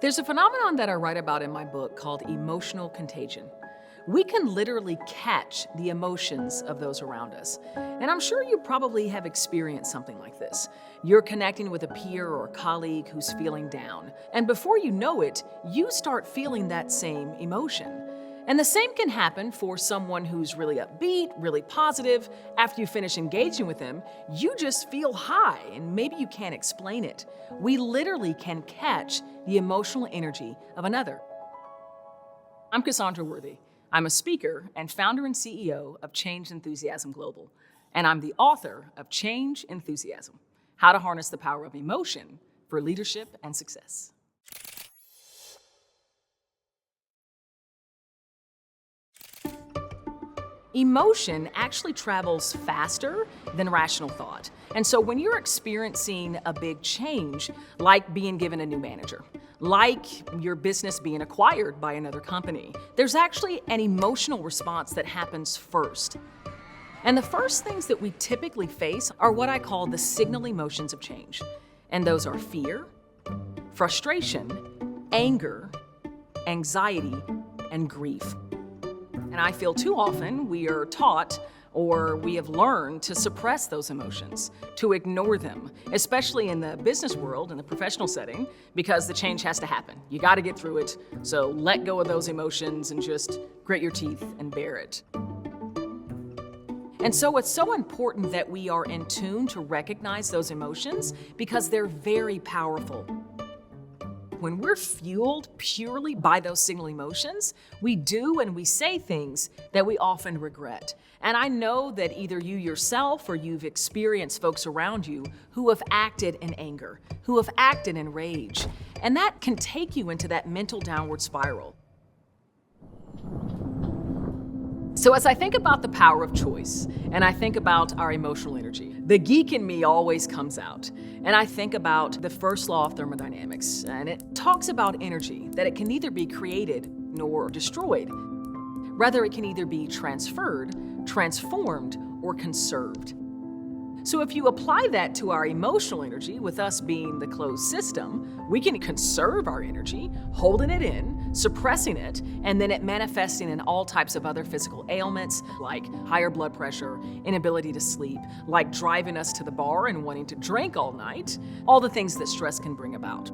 There's a phenomenon that I write about in my book called emotional contagion. We can literally catch the emotions of those around us. And I'm sure you probably have experienced something like this. You're connecting with a peer or a colleague who's feeling down. And before you know it, you start feeling that same emotion. And the same can happen for someone who's really upbeat, really positive. After you finish engaging with them, you just feel high and maybe you can't explain it. We literally can catch the emotional energy of another. I'm Cassandra Worthy. I'm a speaker and founder and CEO of Change Enthusiasm Global. And I'm the author of Change Enthusiasm: How to Harness the Power of Emotion for Leadership and Success. Emotion actually travels faster than rational thought. And so when you're experiencing a big change, like being given a new manager, like your business being acquired by another company, there's actually an emotional response that happens first. And the first things that we typically face are what I call the signal emotions of change. And those are fear, frustration, anger, anxiety, and grief. And I feel too often we are taught or we have learned to suppress those emotions, to ignore them, especially in the business world, in the professional setting, because the change has to happen. You got to get through it, so let go of those emotions and just grit your teeth and bear it. And so it's so important that we are in tune to recognize those emotions because they're very powerful. When we're fueled purely by those signal emotions, we do and we say things that we often regret. And I know that either you yourself or you've experienced folks around you who have acted in anger, who have acted in rage. And that can take you into that mental downward spiral. So as I think about the power of choice, and I think about our emotional energy, the geek in me always comes out. And I think about the first law of thermodynamics, and it talks about energy, that it can neither be created nor destroyed. Rather, it can either be transferred, transformed, or conserved. So if you apply that to our emotional energy, with us being the closed system, we can conserve our energy, holding it in, suppressing it, and then it manifesting in all types of other physical ailments like higher blood pressure, inability to sleep, like driving us to the bar and wanting to drink all night, all the things that stress can bring about.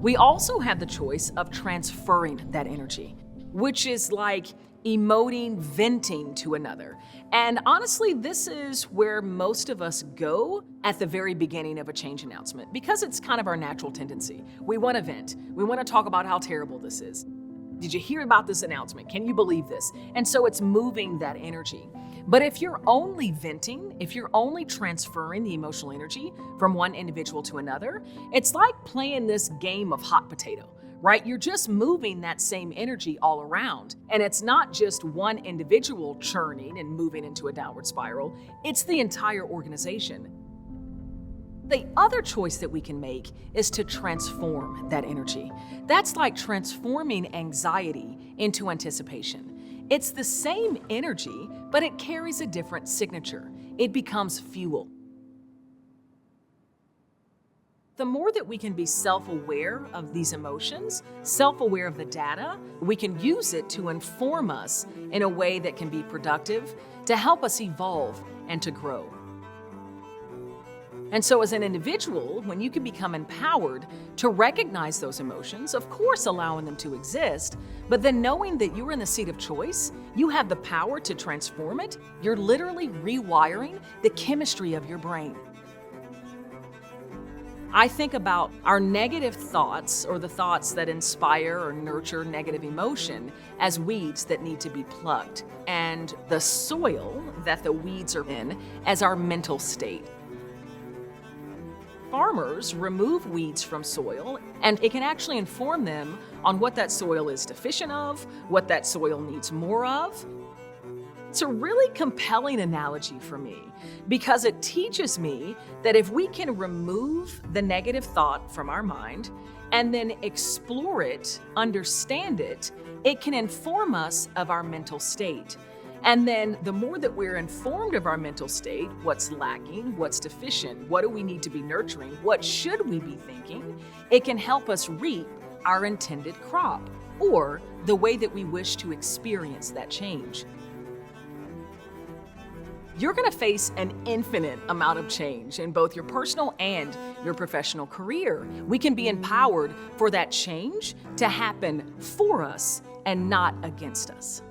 We also have the choice of transferring that energy, which is like emoting, venting to another. And honestly, this is where most of us go at the very beginning of a change announcement because it's kind of our natural tendency. We want to vent. We want to talk about how terrible this is. Did you hear about this announcement? Can you believe this? And so it's moving that energy. But if you're only venting, if you're only transferring the emotional energy from one individual to another, it's like playing this game of hot potato. Right? You're just moving that same energy all around. And it's not just one individual churning and moving into a downward spiral, it's the entire organization. The other choice that we can make is to transform that energy. That's like transforming anxiety into anticipation. It's the same energy, but it carries a different signature. It becomes fuel. The more that we can be self-aware of these emotions, self-aware of the data, we can use it to inform us in a way that can be productive, to help us evolve and to grow. And so as an individual, when you can become empowered to recognize those emotions, of course allowing them to exist, but then knowing that you're in the seat of choice, you have the power to transform it, you're literally rewiring the chemistry of your brain. I think about our negative thoughts or the thoughts that inspire or nurture negative emotion as weeds that need to be plucked, and the soil that the weeds are in as our mental state. Farmers remove weeds from soil, and it can actually inform them on what that soil is deficient of, what that soil needs more of. It's a really compelling analogy for me because it teaches me that if we can remove the negative thought from our mind and then explore it, understand it, it can inform us of our mental state. And then the more that we're informed of our mental state, what's lacking, what's deficient, what do we need to be nurturing, what should we be thinking, it can help us reap our intended crop or the way that we wish to experience that change. You're going to face an infinite amount of change in both your personal and your professional career. We can be empowered for that change to happen for us and not against us.